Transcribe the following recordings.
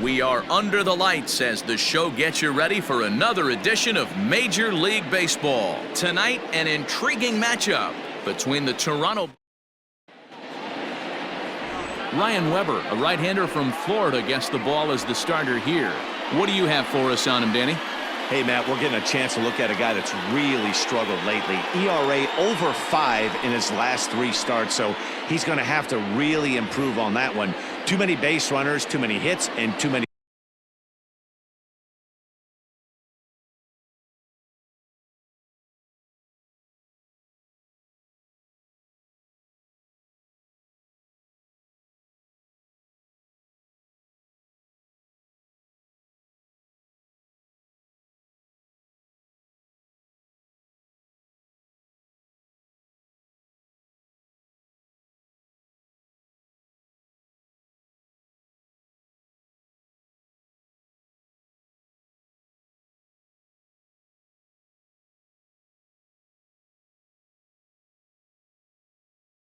We are under the lights as the show gets you ready for another edition of Major League Baseball. Tonight, an intriguing matchup between the Toronto... Ryan Weber, a right-hander from Florida, gets the ball as the starter here. What do you have for us on him, Danny? Hey, Matt, we're getting a chance to look at a guy that's really struggled lately. ERA over 5 in his last 3 starts, so he's going to have to really improve on that one. Too many base runners, too many hits, and too many...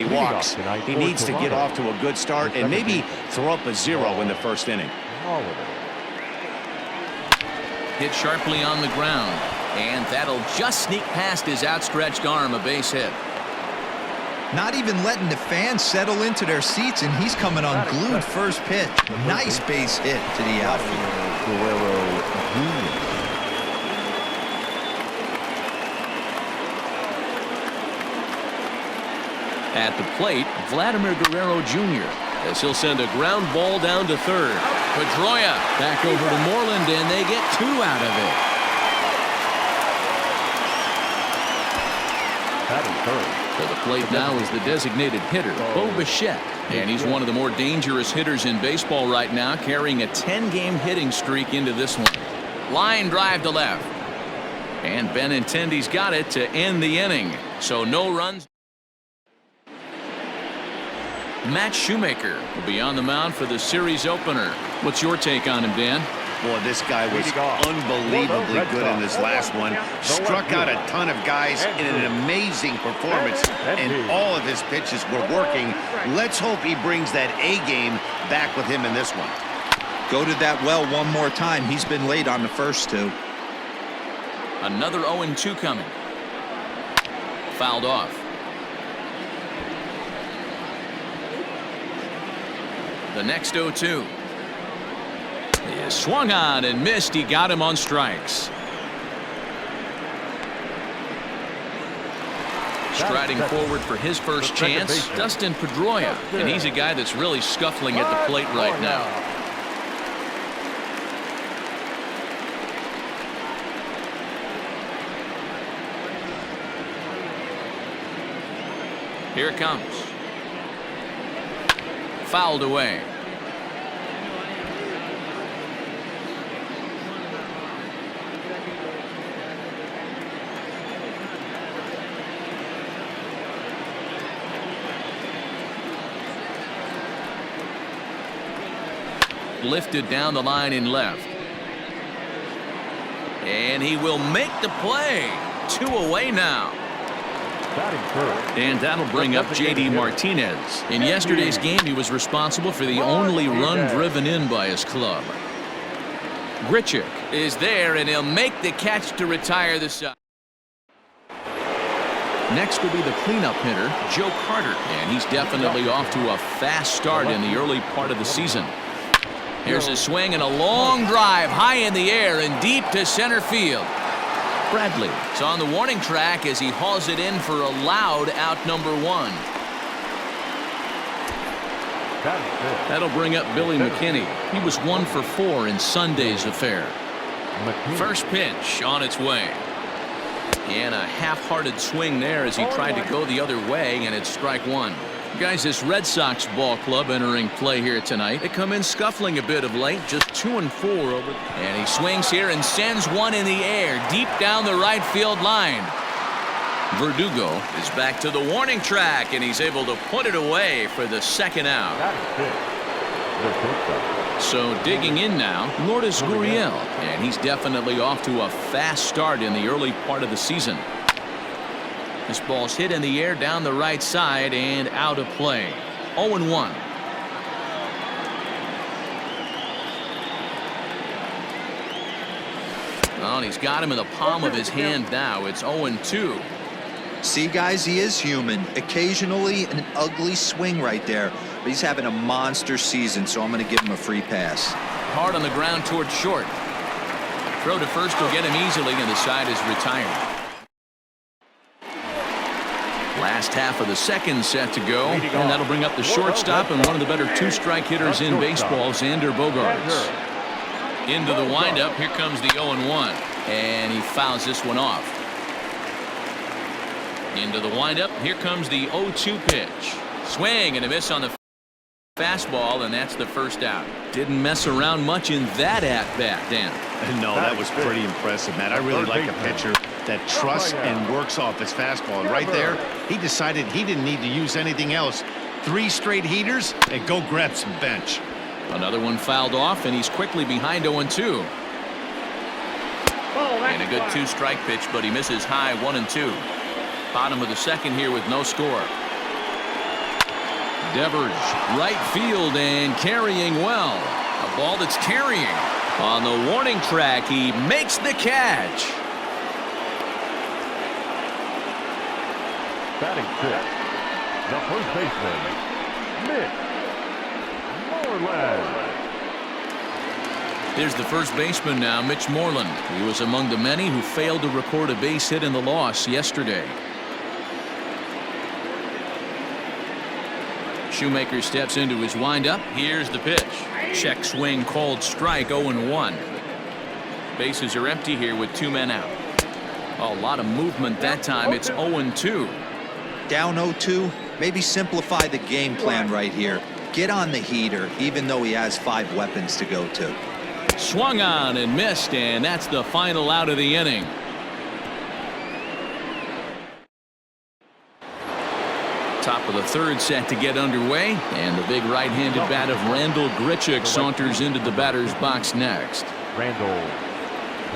walks. He needs to get off to a good start and maybe throw up a 0 in the first inning. Hit sharply on the ground, and that'll just sneak past his outstretched arm, a base hit. Not even letting the fans settle into their seats, and he's coming unglued first pitch. Nice base hit to the outfield. At the plate, Vladimir Guerrero Jr. as he'll send a ground ball down to third. Pedroia back over to Moreland, and they get 2 out of it. To the plate now is the designated hitter, Bo Bichette, and he's one of the more dangerous hitters in baseball right now, carrying a 10-game hitting streak into this one. Line drive to left, and Benintendi's got it to end the inning, so no runs. Matt Shoemaker will be on the mound for the series opener. What's your take on him, Dan? Boy, this guy was unbelievably good in his last one. Struck out a ton of guys in an amazing performance, and all of his pitches were working. Let's hope he brings that A game back with him in this one. Go to that well one more time. He's been late on the first 2. Another 0-2 coming. Fouled off. The next 0-2 is swung on and missed. He got him on strikes. Striding forward for his first chance, Dustin Pedroia, and he's a guy that's really scuffling at the plate right now. Here it comes. Fouled away. Lifted down the line in left. And he will make the play. 2 away now. And that'll bring up J.D. Martinez. In yesterday's game, he was responsible for the only run driven in by his club. Grichuk is there, and he'll make the catch to retire the side. Next will be the cleanup hitter, Joe Carter, and he's definitely off to a fast start in the early part of the season. Here's a swing and a long drive high in the air and deep to center field. Bradley is on the warning track as he hauls it in for a loud out number 1. That'll bring up Billy McKinney. He was 1 for 4 in Sunday's affair. First pitch on its way. And a half-hearted swing there as he tried to go the other way, and it's strike 1. Guys, this Red Sox ball club entering play here tonight. They come in scuffling a bit of late, just 2-4 over. And he swings here and sends one in the air, deep down the right field line. Verdugo is back to the warning track, and he's able to put it away for the second out. So digging in now, Lourdes Gurriel, and he's definitely off to a fast start in the early part of the season. This ball's hit in the air down the right side and out of play. 0-1. Oh, and he's got him in the palm of his hand now. It's 0-2. See, guys, he is human. Occasionally an ugly swing right there, but he's having a monster season, so I'm going to give him a free pass. Hard on the ground towards short. Throw to first will get him easily, and the side is retired. Last half of the second set to go, and that'll bring up the shortstop and one of the better two-strike hitters in baseball, Xander Bogaerts. Into the windup, here comes the 0-1, and he fouls this one off. Into the windup, here comes the 0-2 pitch. Swing and a miss on the fastball, and that's the first out. Didn't mess around much in that at-bat, Dan. No, that was pretty impressive, Matt. I really like a pitcher that trusts and works off his fastball. And right there, he decided he didn't need to use anything else. 3 straight heaters, and go grab some bench. Another one fouled off, and he's quickly behind 0-2. And a good two-strike pitch, but he misses high 1-2. Bottom of the second here with no score. Devers, right field, and carrying well. A ball that's carrying. On the warning track, he makes the catch. Batting fifth, the first baseman, Mitch Moreland. Here's the first baseman now, Mitch Moreland. He was among the many who failed to record a base hit in the loss yesterday. Shoemaker steps into his windup. Here's the pitch. Check swing called strike, 0-1. Bases are empty here with 2 men out. A lot of movement that time. It's 0-2. Down 0-2, maybe simplify the game plan right here. Get on the heater, even though he has 5 weapons to go to. Swung on and missed, and that's the final out of the inning. Top of the third set to get underway, and the big right-handed bat of Randal Grichuk saunters into the batter's box next. Randal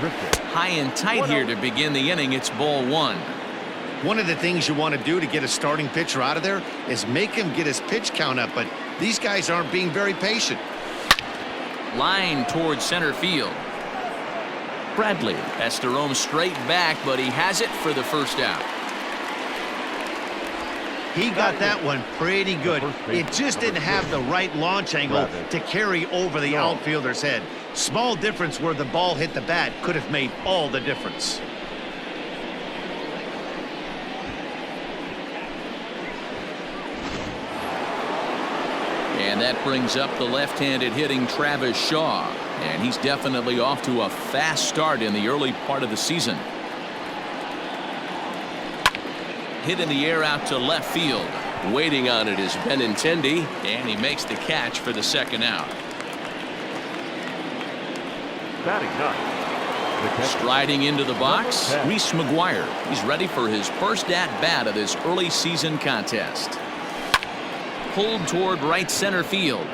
Grichuk. High and tight here to begin the inning. It's ball 1. One of the things you want to do to get a starting pitcher out of there is make him get his pitch count up, but these guys aren't being very patient. Line towards center field. Bradley has to roam straight back, but he has it for the first out. He got that one pretty good. It just didn't have the right launch angle to carry over the outfielder's head. Small difference where the ball hit the bat could have made all the difference. And that brings up the left-handed hitting Travis Shaw. And he's definitely off to a fast start in the early part of the season. Hit in the air out to left field. Waiting on it is Benintendi, and he makes the catch for the second out. Batting ninth. Striding into the box, Reese McGuire. He's ready for his first at-bat of this early season contest. Pulled toward right center field.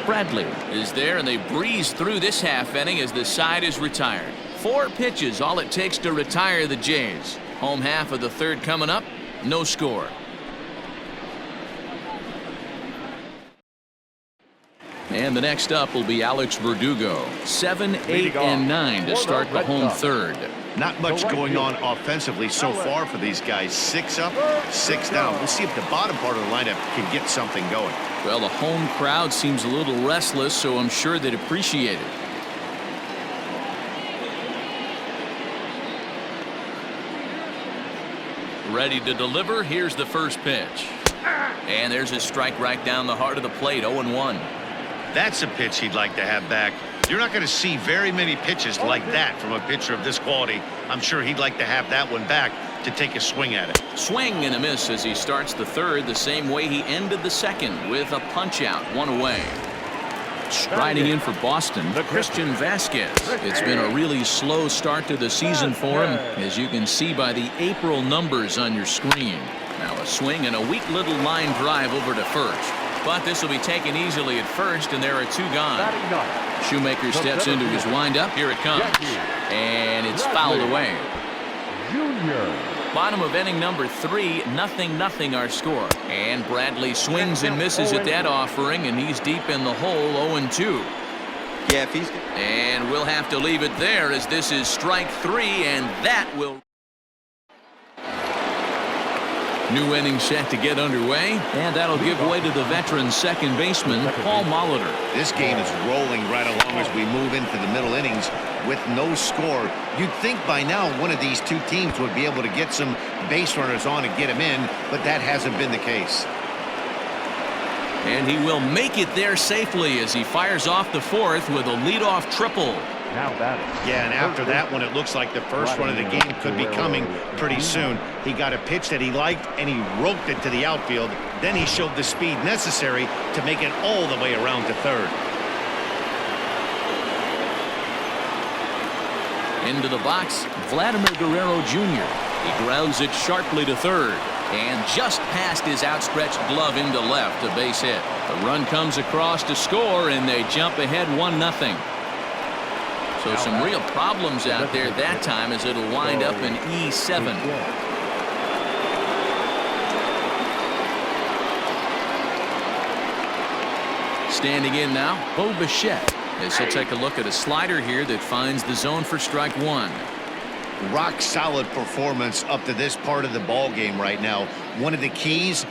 Bradley is there, and they breeze through this half inning as the side is retired. 4 pitches, all it takes to retire the Jays. Home half of the third coming up. No score. And the next up will be Alex Verdugo. 7, 8, and 9 to start the home third. Not much going on offensively so far for these guys. 6 up, 6 down. We'll see if the bottom part of the lineup can get something going. Well, the home crowd seems a little restless, so I'm sure they'd appreciate it. Ready to deliver. Here's the first pitch. And there's a strike right down the heart of the plate. 0-1. That's a pitch he'd like to have back. You're not going to see very many pitches like that from a pitcher of this quality. I'm sure he'd like to have that one back to take a swing at it. Swing and a miss as he starts the third the same way he ended the second, with a punch out, 1 away. Striding in for Boston, Christian Vasquez. It's been a really slow start to the season for him, as you can see by the April numbers on your screen. Now a swing and a weak little line drive over to first. But this will be taken easily at first, and there are 2 gone. Shoemaker steps into his windup. Here it comes. And it's fouled away. Bottom of inning number 3, 0-0 our score. And Bradley swings and misses at that offering, and he's deep in the hole, 0-2. Yeah, if he's... And we'll have to leave it there as this is strike 3, and that will... New inning set to get underway, and that'll give way to the veteran second baseman, Paul Molitor. This game is rolling right along as we move into the middle innings with no score. You'd think by now one of these two teams would be able to get some base runners on and get them in, but that hasn't been the case. And he will make it there safely as he fires off the fourth with a leadoff triple. Now batting. Yeah, and after that one, it looks like the first run of the game could be coming pretty soon. He got a pitch that he liked, and he roped it to the outfield. Then he showed the speed necessary to make it all the way around to third. Into the box, Vladimir Guerrero Jr. He grounds it sharply to third. And just past his outstretched glove into left, a base hit. The run comes across to score, and they jump ahead 1-0. So some real problems out there that time as it'll wind up in E7. Standing in now, Bo Bichette, as he'll take a look at a slider here that finds the zone for strike 1. Rock solid performance up to this part of the ball game right now. One of the keys,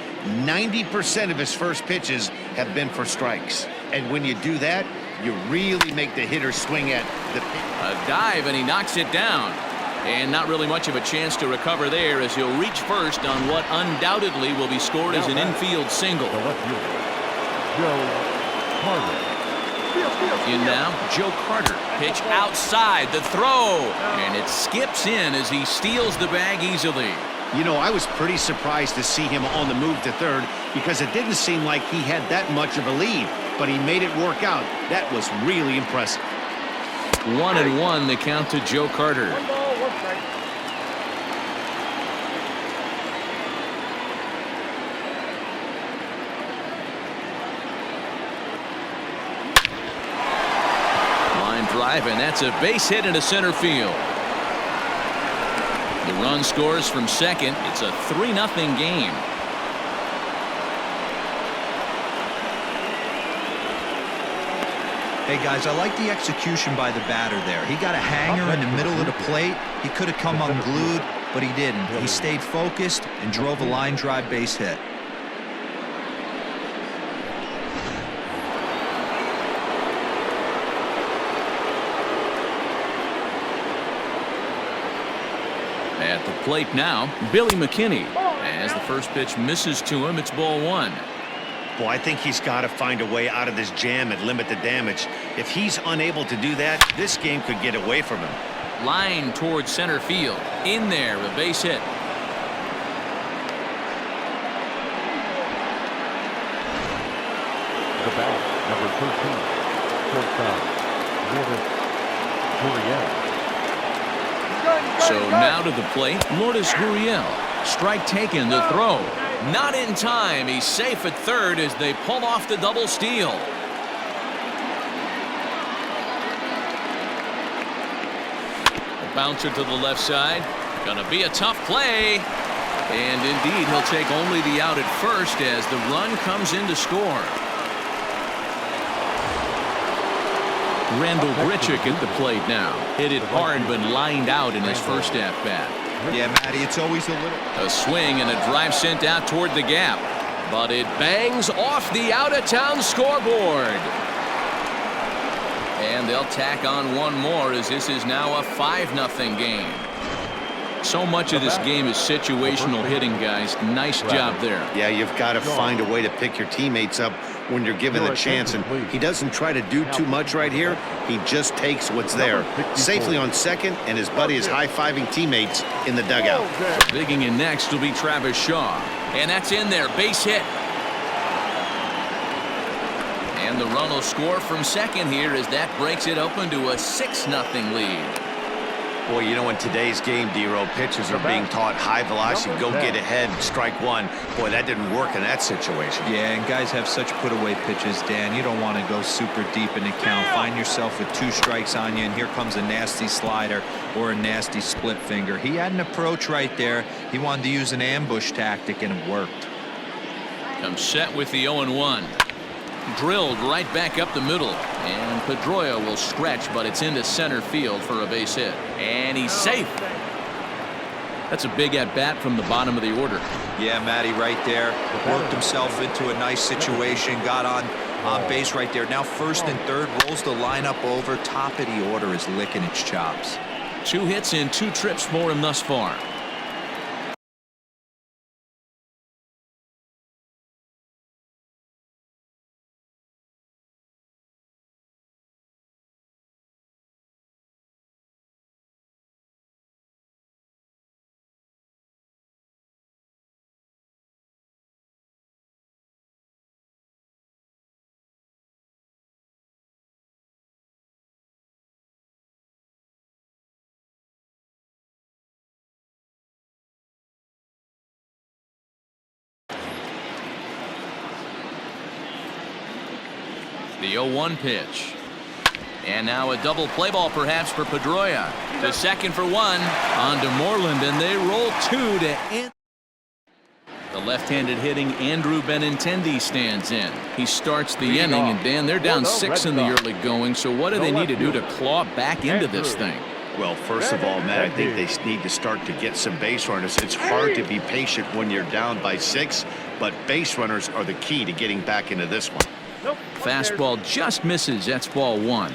90% of his first pitches have been for strikes. And when you do that, you really make the hitter swing at the pitch. A dive, and he knocks it down. And not really much of a chance to recover there as he'll reach first on what undoubtedly will be scored as an infield single. The left fielder, Joe Carter. In now, Joe Carter. Pitch outside, the throw. And it skips in as he steals the bag easily. You know, I was pretty surprised to see him on the move to third because it didn't seem like he had that much of a lead. But he made it work out. That was really impressive. 1-1 the count to Joe Carter. Line drive, and that's a base hit into center field. The run scores from second. It's a 3-0 game. Hey, guys, I like the execution by the batter there. He got a hanger in the middle of the plate. He could have come unglued, but he didn't. He stayed focused and drove a line drive base hit. At the plate now, Billy McKinney. As the first pitch misses to him, it's ball 1. Boy, I think he's got to find a way out of this jam and limit the damage. If he's unable to do that, this game could get away from him. Line towards center field. In there, a base hit. The bat, number 13, shortstop, Guriel. So now to the plate, Lourdes Gurriel. Strike taken, the throw. Not in time. He's safe at third as they pull off the double steal. A bouncer to the left side. Gonna be a tough play. And indeed, he'll take only the out at first as the run comes in to score. Randall Grichuk at the plate now. Hit it hard but lined out in his first at-bat. Yeah, Matty, it's always a little... A swing and a drive sent out toward the gap. But it bangs off the out-of-town scoreboard. And they'll tack on one more as this is now a 5-0 game. So much of this game is situational hitting, guys. Nice job there. Yeah, you've got to find a way to pick your teammates up when you're given the chance, and he doesn't try to do too much right here. He just takes what's there. Safely on second, and his buddy is high-fiving teammates in the dugout. Digging in next will be Travis Shaw. And that's in there. Base hit. And the run will score from second here as that breaks it open to a 6-0 lead. Boy, you know, in today's game, D-Row, pitchers are being taught high velocity, go get ahead, strike one. Boy, that didn't work in that situation. Yeah, and guys have such put-away pitches, Dan. You don't want to go super deep in the count. Find yourself with 2 strikes on you, and here comes a nasty slider or a nasty split finger. He had an approach right there. He wanted to use an ambush tactic, and it worked. Comes set with the 0-1. Drilled right back up the middle. And Pedroia will stretch, but it's into center field for a base hit. And he's safe. That's a big at-bat from the bottom of the order. Yeah, Matty, right there. Worked himself into a nice situation. Got on base right there. Now first and third, rolls the lineup over. Top of the order is licking its chops. 2 hits and 2 trips for him thus far. The 0-1 pitch. And now a double play ball perhaps for Pedroia. To second for 1. On to Moreland, and they roll 2 to end. The left-handed hitting Andrew Benintendi stands in. He starts the inning, and Dan, they're down 6 in the early going, so what do they need to do to claw back into this thing? Well, first of all, Matt, I think they need to start to get some base runners. It's hard to be patient when you're down by 6, but base runners are the key to getting back into this one. Fastball just misses. That's ball 1.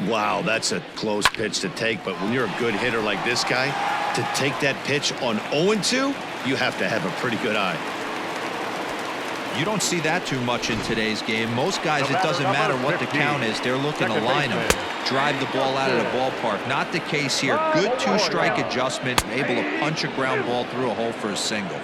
Wow, that's a close pitch to take, but when you're a good hitter like this guy, to take that pitch on 0-2, you have to have a pretty good eye. You don't see that too much in today's game. Most guys, it doesn't matter what the count is. They're looking to line them, drive the ball out of the ballpark. Not the case here. Good 2-strike adjustment, able to punch a ground ball through a hole for a single.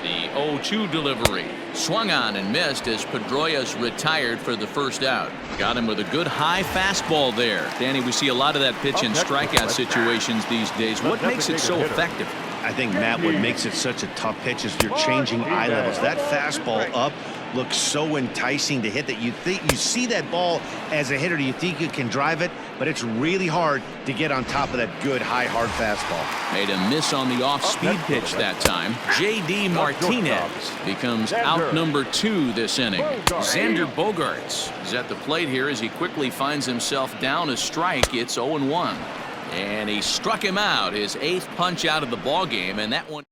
The 0-2 delivery swung on and missed as Pedroia's retired for the first out. Got him with a good high fastball there. Danny, we see a lot of that pitch in strikeout situations these days. What makes it so effective? I think, Matt, what makes it such a tough pitch is you're changing eye levels. That fastball up looks so enticing to hit that you see that ball as a hitter, you think you can drive it, but it's really hard to get on top of that good high hard fastball. Made a miss on the off-speed pitch that time. J.D. Martinez becomes out number 2 this inning. Xander Bogaerts is at the plate here as he quickly finds himself down a strike. It's 0-1. And he struck him out, his 8th punch out of the ball game, and that one.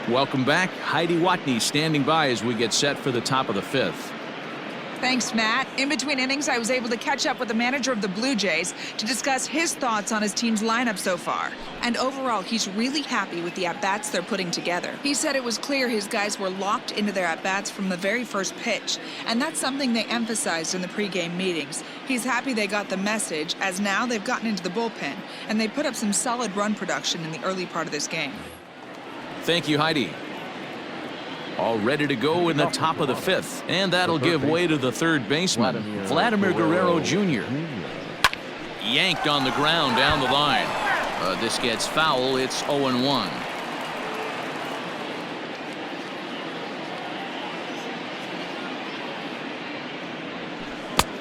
Welcome back. Heidi Watney standing by as we get set for the top of the 5th. Thanks, Matt. In between innings, I was able to catch up with the manager of the Blue Jays to discuss his thoughts on his team's lineup so far. And overall, he's really happy with the at-bats they're putting together. He said it was clear his guys were locked into their at-bats from the very first pitch, and that's something they emphasized in the pregame meetings. He's happy they got the message, as now they've gotten into the bullpen, and they put up some solid run production in the early part of this game. Thank you, Heidi. All ready to go in the top of the 5th, and that'll give way to the third baseman, Vladimir Guerrero Jr. Yanked on the ground down the line. This gets foul. It's 0-1.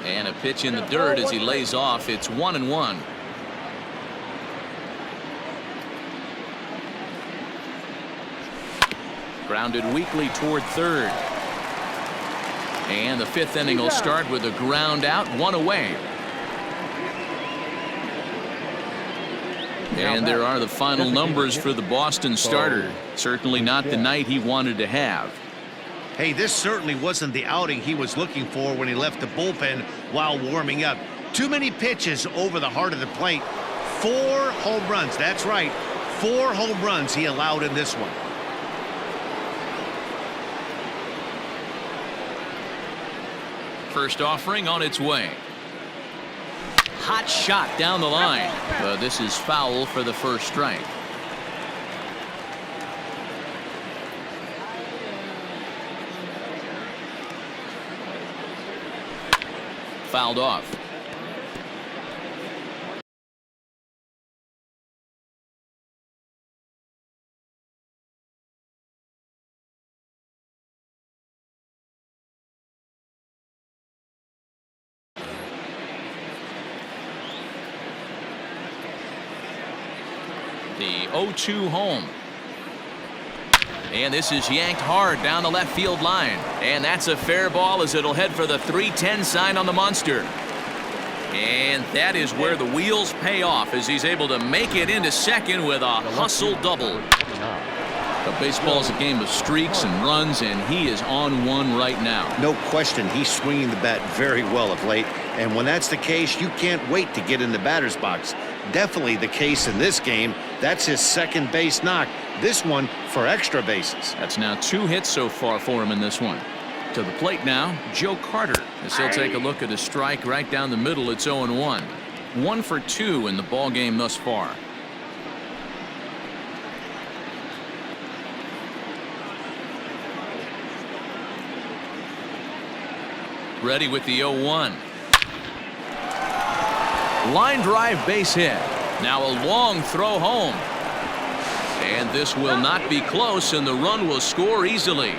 And a pitch in the dirt as he lays off. It's 1-1. Grounded weakly toward third. And the 5th inning will start with a ground out, 1 away. And there are the final numbers for the Boston starter. Certainly not the night he wanted to have. Hey, this certainly wasn't the outing he was looking for when he left the bullpen while warming up. Too many pitches over the heart of the plate. 4 home runs. That's right. 4 home runs he allowed in this one. First offering on its way. Hot shot down the line. This is foul for the first strike. Fouled off. The 0-2 home. And this is yanked hard down the left field line. And that's a fair ball as it'll head for the 3-10 sign on the monster. And that is where the wheels pay off as he's able to make it into second with a hustle double. But baseball is a game of streaks and runs, and he is on one right now. No question, he's swinging the bat very well of late. And when that's the case, you can't wait to get in the batter's box. Definitely the case in this game. That's his second base knock. This one for extra bases. That's now 2 hits so far for him in this one. To the plate now, Joe Carter, as he'll take a look at a strike right down the middle. It's 0-1. 1 for 2 in the ball game thus far. Ready with the 0-1. Line drive base hit. Now a long throw home. And this will not be close, and the run will score easily.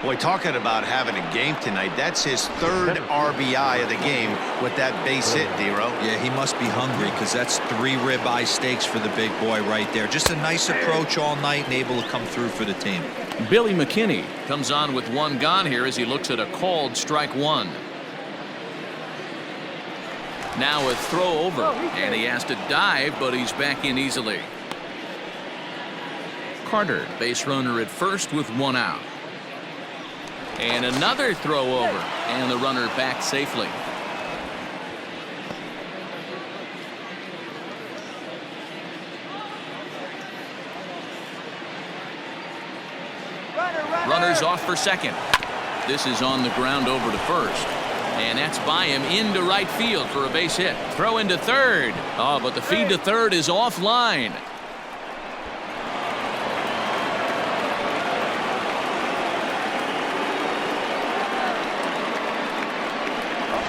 Boy, talking about having a game tonight, that's his 3rd RBI of the game with that base hit, Dero. Yeah, he must be hungry because that's 3 ribeye steaks for the big boy right there. Just a nice approach all night and able to come through for the team. Billy McKinney comes on with 1 gone here as he looks at a called strike 1. Now a throw over, and he has to dive, but he's back in easily. Carter, base runner at first with 1 out. And another throw over, and the runner back safely. Runners off for second. This is on the ground over to first. And that's by him into right field for a base hit. Throw into third. Oh, but the feed to third is offline.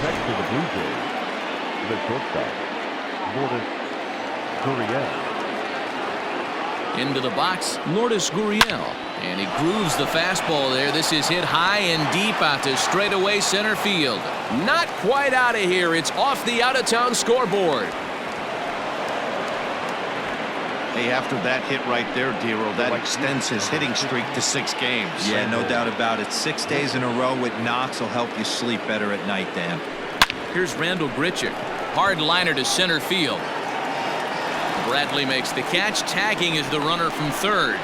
Next to the Blue Jays, the shortstop, Gurriel. Into the box, Lourdes Gurriel. And he grooves the fastball there. This is hit high and deep out to straightaway center field. Not quite out of here. It's off the out-of-town scoreboard. Hey, after that hit right there, Dero, that extends his hitting streak to 6 games. Yeah, no doubt about it. 6 days in a row with knocks will help you sleep better at night, Dan. Here's Randall Grichuk. Hard liner to center field. Bradley makes the catch. Tagging is the runner from third.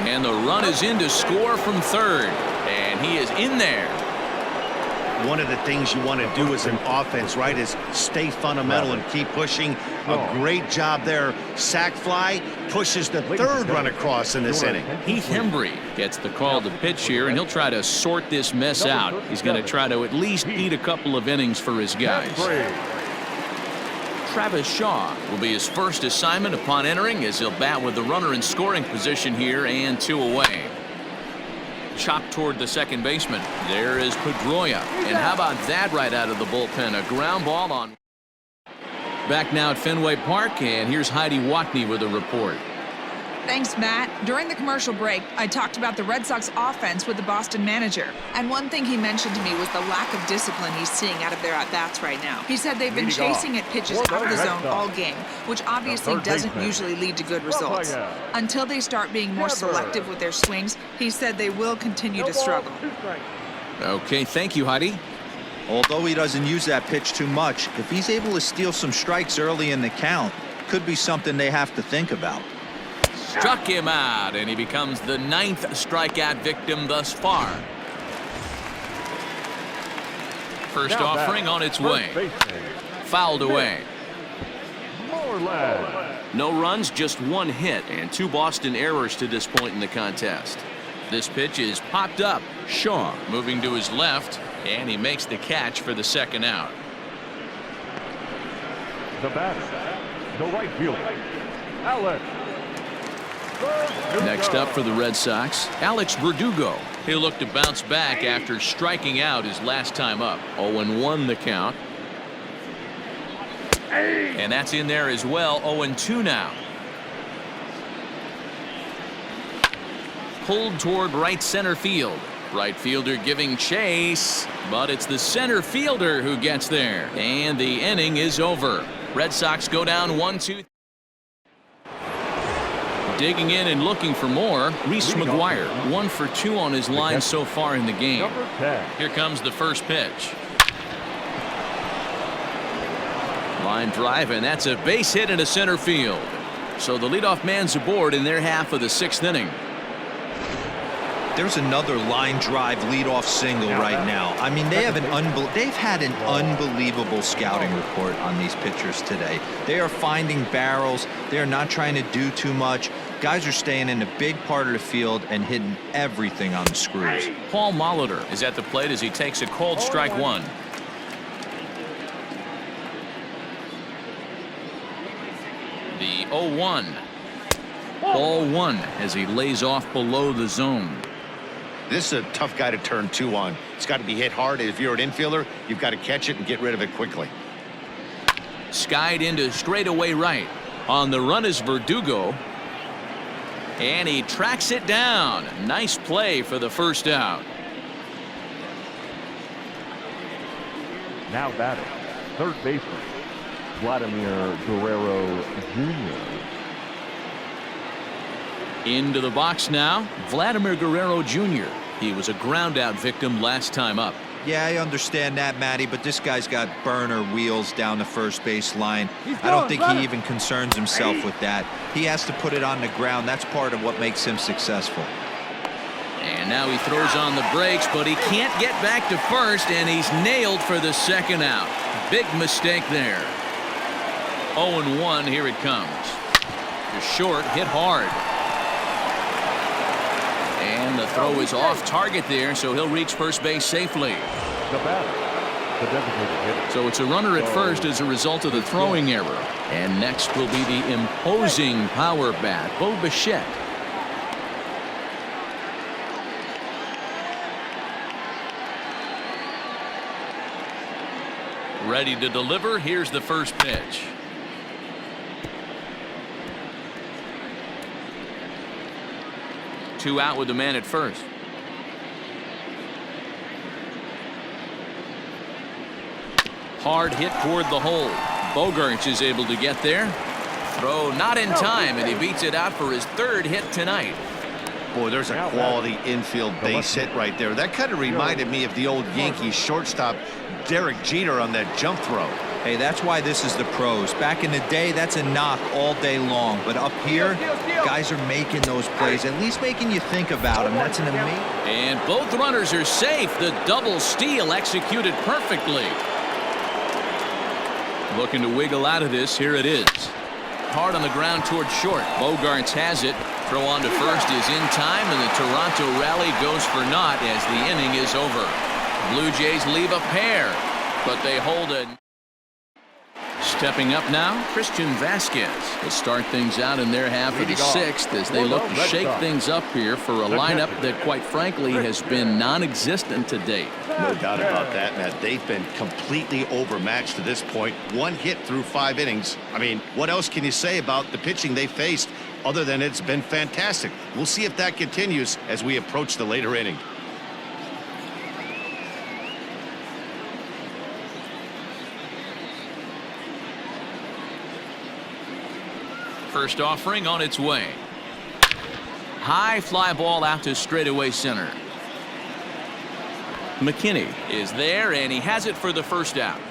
And the run is in to score from third. And he is in there. One of the things you want to do as an offense, right, is stay fundamental and keep pushing. A great job there. Sac fly pushes the 3rd run across in this inning. Heath Hembry gets the call to pitch here, and he'll try to sort this mess out. He's going to try to at least eat a couple of innings for his guys. Travis Shaw will be his first assignment upon entering as he'll bat with the runner in scoring position here and 2 away. Chopped toward the second baseman. There is Pedroia. And how about that right out of the bullpen? A ground ball on. Back now at Fenway Park, and here's Heidi Watney with a report. Thanks, Matt. During the commercial break, I talked about the Red Sox offense with the Boston manager. And one thing he mentioned to me was the lack of discipline he's seeing out of their at-bats right now. He said they've been chasing at pitches out of the zone all game, which obviously doesn't usually lead to good results. Until they start being more selective with their swings, he said they will continue to struggle. Okay, thank you, Heidi. Although he doesn't use that pitch too much, if he's able to steal some strikes early in the count, could be something they have to think about. Struck him out, and he becomes the 9th strikeout victim thus far. First offering on its way. Fouled away. No runs, just 1 hit, and 2 Boston errors to this point in the contest. This pitch is popped up. Shaw moving to his left, and he makes the catch for the 2nd out. The batter, the right fielder, Alex. Next up for the Red Sox, Alex Verdugo. He'll look to bounce back after striking out his last time up. 0-1 the count. And that's in there as well. 0-2 now. Pulled toward right center field. Right fielder giving chase, but it's the center fielder who gets there. And the inning is over. Red Sox go down 1-2. Digging in and looking for more, Reese McGuire, 1 for 2 on his line so far in the game. Number 10. Here comes the first pitch. Line drive, and that's a base hit into center field. So the leadoff man's aboard in their half of the 6th inning. There's another line drive leadoff single right now. I mean, they've had an unbelievable scouting report on these pitchers today. They are finding barrels. They are not trying to do too much. Guys are staying in a big part of the field and hitting everything on the screws. Paul Molitor is at the plate as he takes a cold strike 1. The 0-1. Ball 1 as he lays off below the zone. This is a tough guy to turn 2 on. It's got to be hit hard. If you're an infielder, you've got to catch it and get rid of it quickly. Skied into straightaway right. On the run is Verdugo. And he tracks it down. Nice play for the first out. Now batting, third baseman, Vladimir Guerrero Jr. Into the box now, Vladimir Guerrero Jr. He was a ground-out victim last time up. Yeah, I understand that, Matty, but this guy's got burner wheels down the first base line. I don't think he even concerns himself with that. He has to put it on the ground. That's part of what makes him successful. And now he throws on the brakes, but he can't get back to first, and he's nailed for the second out. Big mistake there. 0-1, here it comes. To short, hit hard. And the throw is off target there, so he'll reach first base safely. The batter, the designated hitter. So it's a runner at first as a result of the throwing error. And next will be the imposing power bat, Bo Bichette. Ready to deliver. Here's the first pitch. Two out with the man at first. Hard hit toward the hole. Bogaerts is able to get there. Throw not in time, and he beats it out for his 3rd hit tonight. Boy, there's a quality infield base hit right there. That kind of reminded me of the old Yankees shortstop Derek Jeter on that jump throw. Hey, that's why this is the pros. Back in the day, that's a knock all day long. But up here, guys are making those plays, at least making you think about them. That's an amazing. And both runners are safe. The double steal executed perfectly. Looking to wiggle out of this. Here it is. Hard on the ground toward short. Bogaerts has it. Throw on to first is in time, and the Toronto rally goes for naught as the inning is over. Blue Jays leave a pair, but they hold it. Stepping up now, Christian Vasquez will start things out in their half of the 6th as they look to shake things up here for a lineup that, quite frankly, has been non-existent to date. No doubt about that, Matt. They've been completely overmatched to this point. 1 hit through 5 innings. I mean, what else can you say about the pitching they faced other than it's been fantastic? We'll see if that continues as we approach the later inning. First offering on its way. High fly ball out to straightaway center. McKinney is there, and he has it for the first out.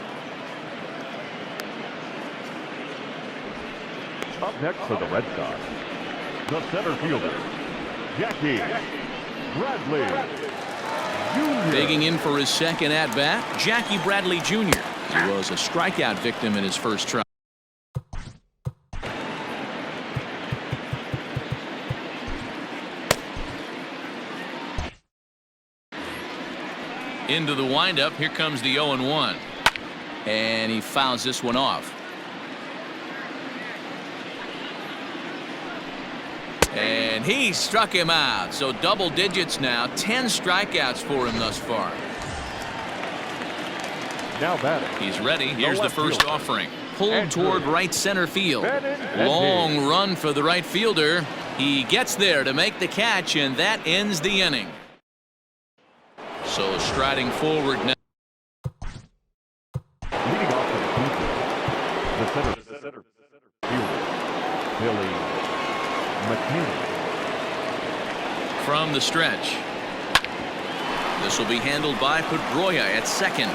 Up next for the Red Sox, the center fielder, Jackie Bradley Jr. Digging in for his second at-bat, Jackie Bradley Jr. He was a strikeout victim in his first try. Into the windup. Here comes the 0-1. And he fouls this one off. And he struck him out. So double digits now. 10 strikeouts for him thus far. Now batting. He's ready. Here's the first offering. Pulled toward right center field. Long run for the right fielder. He gets there to make the catch, and that ends the inning. So striding forward now. Leading off the center fielder, Billy McKinney. From the stretch. This will be handled by Pedroia at second.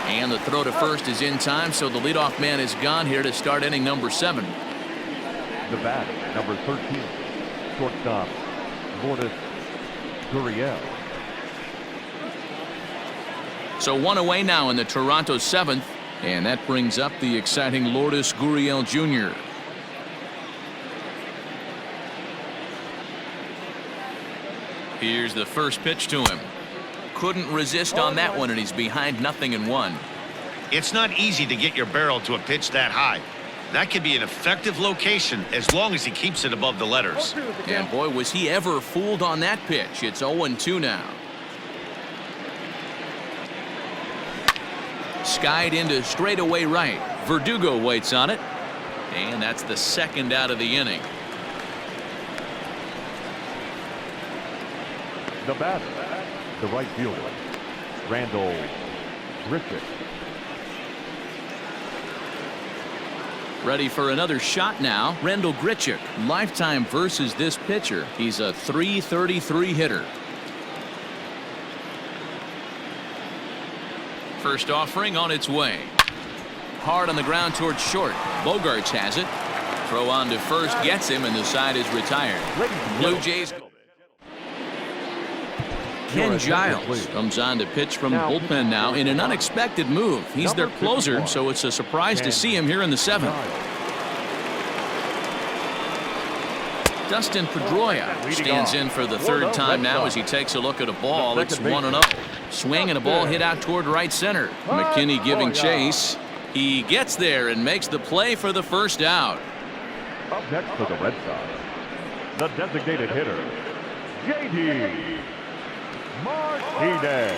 And the throw to first is in time, so the leadoff man is gone here to start inning number 7. The bat, number 13, shortstop, Lourdes Gurriel. So 1 away now in the Toronto 7th, and that brings up the exciting Lourdes Gurriel Jr. Here's the first pitch to him. Couldn't resist on that one, and he's behind 0-1. It's not easy to get your barrel to a pitch that high. That could be an effective location as long as he keeps it above the letters. And boy, was he ever fooled on that pitch. It's 0-2 now. Skied into straightaway right. Verdugo waits on it. And that's the second out of the inning. The batter, the right fielder, Randall Griffith. Ready for another shot now. Randall Grichuk, lifetime versus this pitcher. He's a .333 hitter. First offering on its way. Hard on the ground towards short. Bogarts has it. Throw on to first gets him, and the side is retired. Blue Jays. Ken Giles comes on to pitch from the bullpen now in an unexpected move. He's their closer, so it's a surprise to see him here in the 7th. Dustin Pedroia stands in for the third time now as he takes a look at a ball. It's 1-0. Swing and a ball hit out toward right center. McKinney giving chase. He gets there and makes the play for the first out. Up next for the Red Sox, the designated hitter, J.D. Martinez.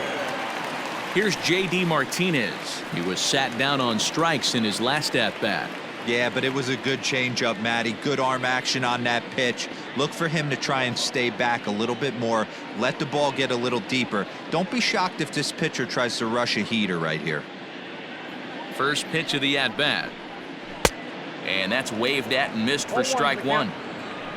Here's J.D. Martinez. He was sat down on strikes in his last at-bat. Yeah, but it was a good changeup, Matty. Good arm action on that pitch. Look for him to try and stay back a little bit more. Let the ball get a little deeper. Don't be shocked if this pitcher tries to rush a heater right here. First pitch of the at-bat. And that's waved at and missed for strike 1.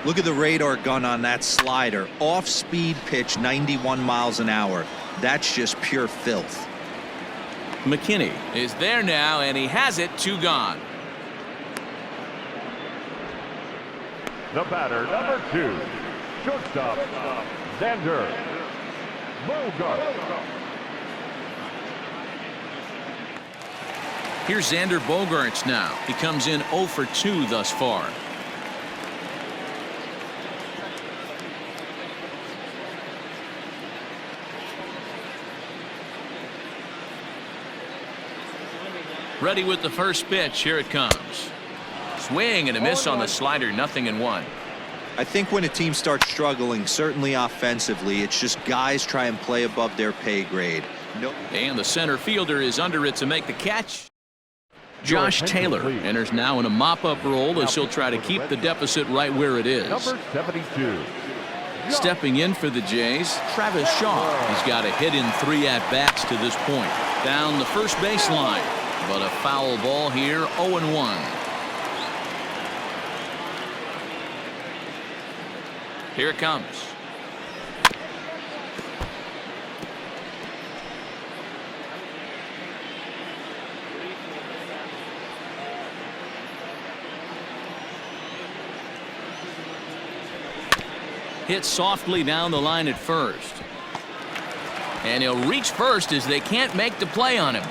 Look at the radar gun on that slider. Off-speed pitch, 91 miles an hour. That's just pure filth. McKinney is there now, and he has it. 2 gone. The batter, number 2, shortstop, Xander Bogaerts. Here's Xander Bogaerts now. He comes in 0 for 2 thus far. Ready with the first pitch. Here it comes. Swing and a miss on the slider. 0-1. I think when a team starts struggling, certainly offensively, it's just guys try and play above their pay grade. And the center fielder is under it to make the catch. Josh Taylor enters now in a mop-up role as he'll try to keep the deficit right where it is. Number 72. Stepping in for the Jays, Travis Shaw. He's got a hit in 3 at-bats to this point. Down the first baseline, but a foul ball here. 0-1. Here it comes. Hit softly down the line at first. And he'll reach first as they can't make the play on him.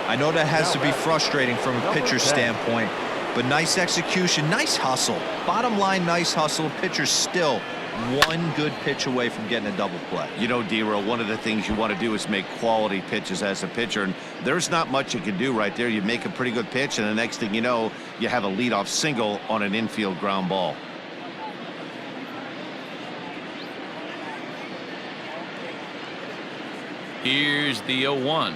I know that has to be frustrating from a pitcher's standpoint, but nice execution, nice hustle. Bottom line, nice hustle. Pitcher's still one good pitch away from getting a double play. You know, D-Roll, one of the things you want to do is make quality pitches as a pitcher, and there's not much you can do right there. You make a pretty good pitch, and the next thing you know, you have a leadoff single on an infield ground ball. Here's the 0-1.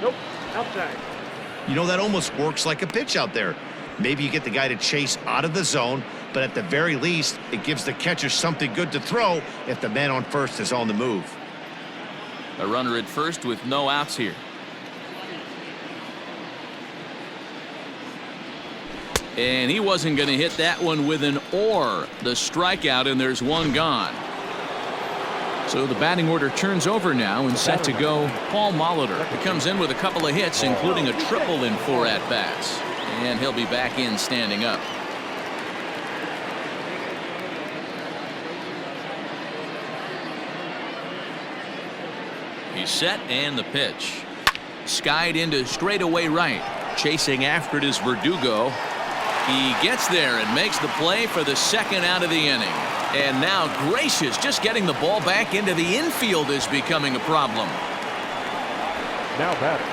Nope, outside. You know, that almost works like a pitch out there. Maybe you get the guy to chase out of the zone, but at the very least, it gives the catcher something good to throw if the man on first is on the move. A runner at first with no outs here. And he wasn't going to hit that one with an or. The strikeout, and there's one gone. So the batting order turns over now, and set to go Paul Molitor. He comes in with a couple of hits, including a triple in 4 at-bats. And he'll be back in standing up. He's set, and the pitch. Skied into straightaway right. Chasing after it is Verdugo. He gets there and makes the play for the second out of the inning. And now Gracious, just getting the ball back into the infield is becoming a problem. Now batting,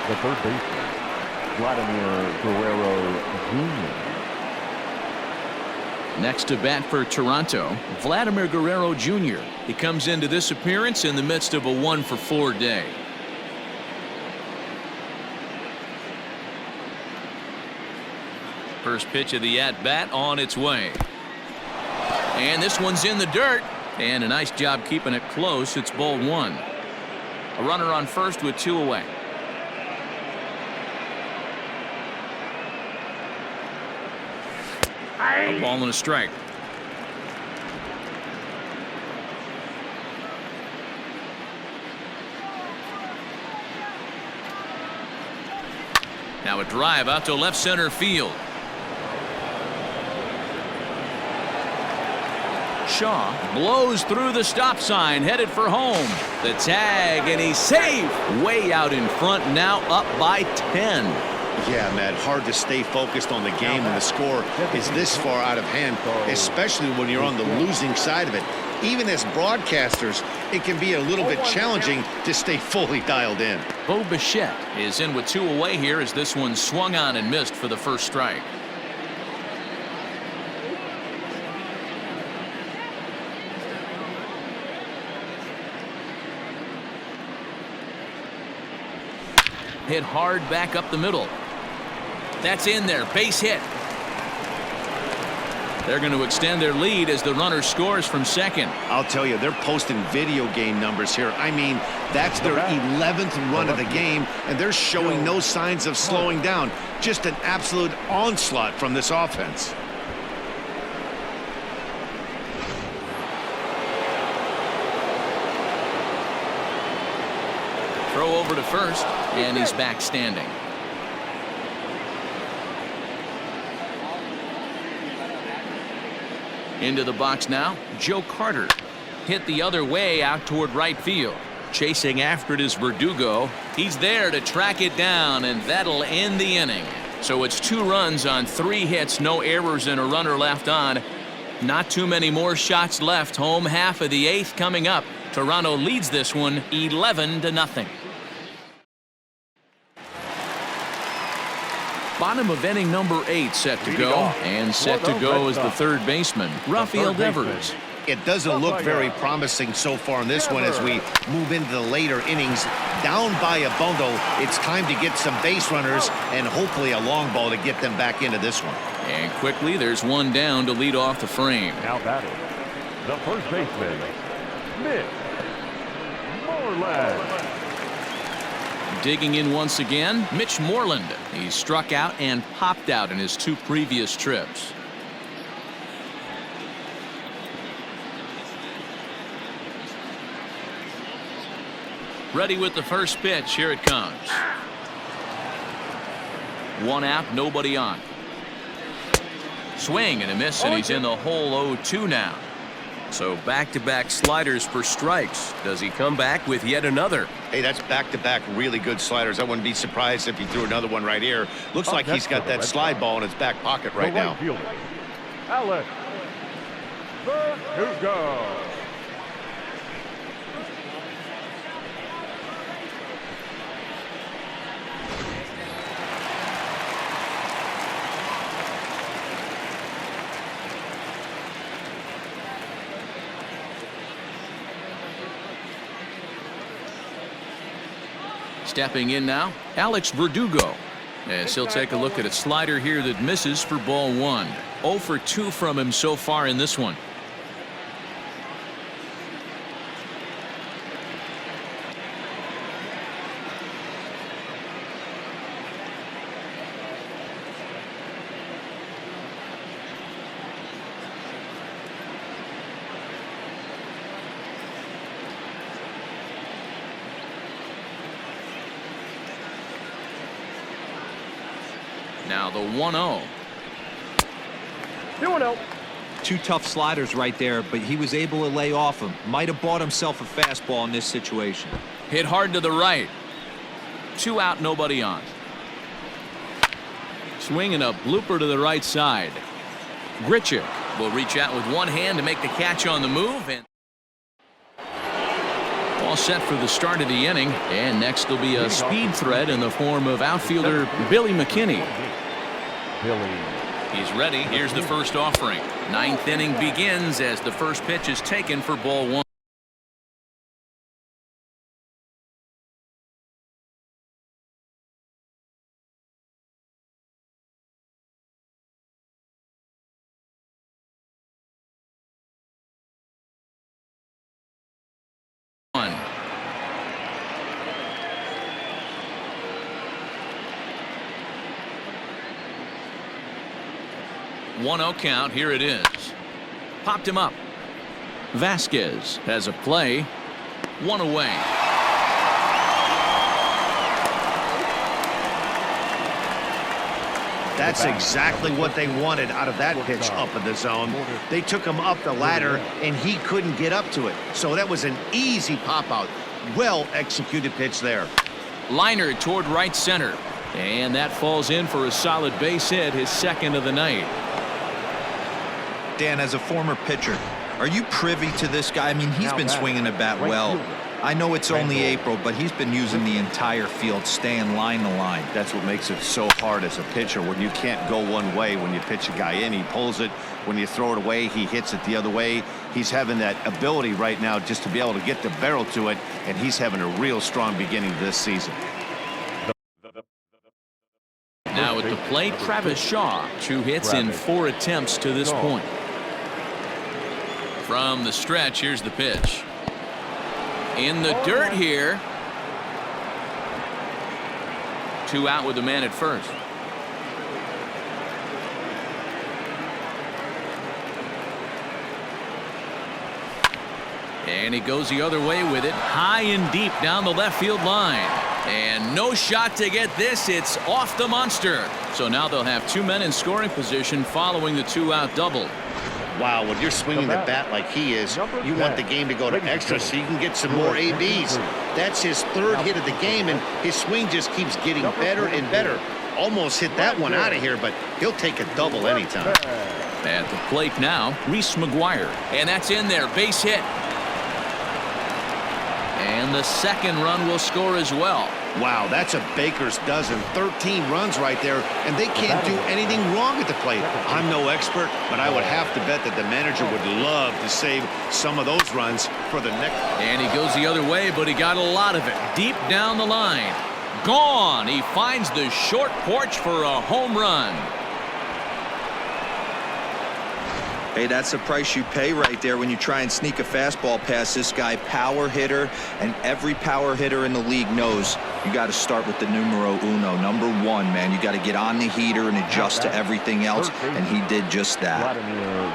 the third baseman, Vladimir Guerrero Jr. Next to bat for Toronto, Vladimir Guerrero Jr. He comes into this appearance in the midst of a 1-for-4 day. First pitch of the at-bat on its way. And this one's in the dirt. And a nice job keeping it close. It's ball 1. A runner on first with 2 away. A ball and a strike. Now a drive out to left center field. Shaw blows through the stop sign, headed for home. The tag, and he's safe. Way out in front, now up by 10. Yeah, Matt, hard to stay focused on the game when the score is this far out of hand, especially when you're on the losing side of it. Even as broadcasters, it can be a little bit challenging to stay fully dialed in. Bo Bichette is in with 2 away here as this one swung on and missed for the first strike. Hit hard back up the middle. That's in there. Base hit. They're going to extend their lead as the runner scores from second. I'll tell you, they're posting video game numbers here. I mean, that's their 11th run of the game, and they're showing no signs of slowing down. Just an absolute onslaught from this offense. Throw over to first, and he's back standing. Into the box now, Joe Carter. Hit the other way out toward right field. Chasing after it is Verdugo. He's there to track it down, and that'll end the inning. So it's 2 runs on 3 hits, no errors, and a runner left on. Not too many more shots left. Home half of the 8th coming up. Toronto leads this one 11-0. Bottom of inning number 8 set to go, and set to go is the third baseman, Rafael Devers. It doesn't look very promising so far in this one as we move into the later innings. Down by a bundle, it's time to get some base runners and hopefully a long ball to get them back into this one. And quickly, there's one down to lead off the frame. Now batting, the first baseman, Mitch Moreland. Digging in once again, Mitch Moreland. He struck out and popped out in his 2 previous trips. Ready with the first pitch. Here it comes. 1 out, nobody on. Swing and a miss, and he's in the hole 0-2 now. So back-to-back sliders for strikes. Does he come back with yet another? Hey, that's back-to-back really good sliders. I wouldn't be surprised if he threw another one right here. Looks like he's got that slide ball in his back pocket right now. Alex Verdugo. Stepping in now, Alex Verdugo. As he'll take a look at a slider here that misses for ball 1. 0 for 2 from him so far in this one. Now the 1-0. 2-0. Two tough sliders right there, but he was able to lay off him. Might have bought himself a fastball in this situation. Hit hard to the right. 2 out, nobody on. Swinging a blooper to the right side. Grichuk will reach out with one hand to make the catch on the move. And all set for the start of the inning. And next will be a speed threat in the form of outfielder Billy McKinney. He's ready. Here's the first offering. 9th inning begins as the first pitch is taken for ball 1. One 1-0 count. Here it is. Popped him up. Vasquez has a play. 1 away. That's exactly what they wanted out of that pitch up in the zone. They took him up the ladder, and he couldn't get up to it. So that was an easy pop-out. Well-executed pitch there. Liner toward right center. And that falls in for a solid base hit, his second of the night. Dan, as a former pitcher, are you privy to this guy? I mean, he's been swinging the bat well. I know it's only April, but he's been using the entire field, staying line to line. That's what makes it so hard as a pitcher when you can't go one way. When you pitch a guy in, he pulls it. When you throw it away, he hits it the other way. He's having that ability right now just to be able to get the barrel to it, and he's having a real strong beginning this season. Now at the plate, Travis Shaw. 2 hits in 4 attempts to this point. From the stretch, here's the pitch. In the dirt here. 2 out with the man at first. And he goes the other way with it. High and deep down the left field line. And no shot to get this. It's off the monster. So now they'll have 2 men in scoring position following the 2-out double. Wow, when you're swinging the bat like he is, you want the game to go to extra so you can get some more ABs. That's his 3rd hit of the game, and his swing just keeps getting better and better. Almost hit that one out of here, but he'll take a double anytime. At the plate now, Reese McGuire. And that's in there. Base hit. And the second run will score as well. Wow, that's a baker's dozen. 13 runs right there, and they can't do anything wrong at the plate. I'm no expert, but I would have to bet that the manager would love to save some of those runs for the next. And he goes the other way, but he got a lot of it. Deep down the line. Gone. He finds the short porch for a home run. Hey, that's the price you pay right there when you try and sneak a fastball past this guy. Power hitter, and every power hitter in the league knows you got to start with the numero uno, number 1, man. You got to get on the heater and adjust to everything else, and he did just that.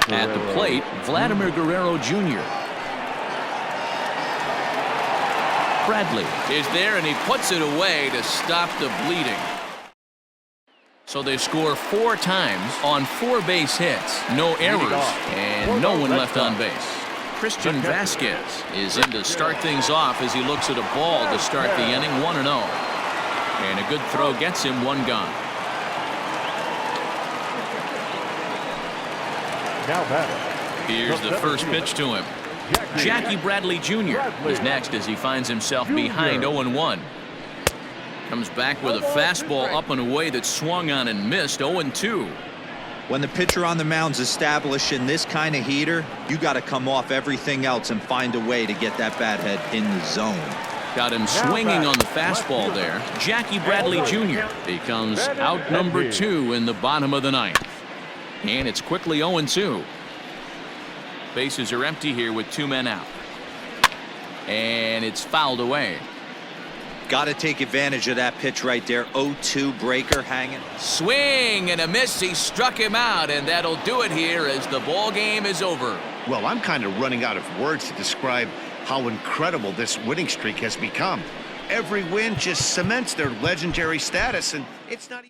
At the plate, Vladimir Guerrero Jr. Bradley is there, and he puts it away to stop the bleeding. So they score 4 times on 4 base hits, no errors, and no one left on base. Christian Vasquez is in to start things off as he looks at a ball to start the inning. 1-0. And a good throw gets him 1 gone. Here's the first pitch to him. Jackie Bradley Jr. is next as he finds himself behind 0-1. Comes back with a fastball up and away that swung on and missed. 0-2. When the pitcher on the mound's establishing this kind of heater, you got to come off everything else and find a way to get that bat head in the zone. Got him swinging on the fastball there. Jackie Bradley Jr. becomes out number 2 in the bottom of the 9th. And it's quickly 0-2. Bases are empty here with 2 men out. And it's fouled away. Got to take advantage of that pitch right there. 0-2 breaker hanging. Swing and a miss. He struck him out, and that'll do it here as the ball game is over. Well, I'm kind of running out of words to describe how incredible this winning streak has become. Every win just cements their legendary status, and it's not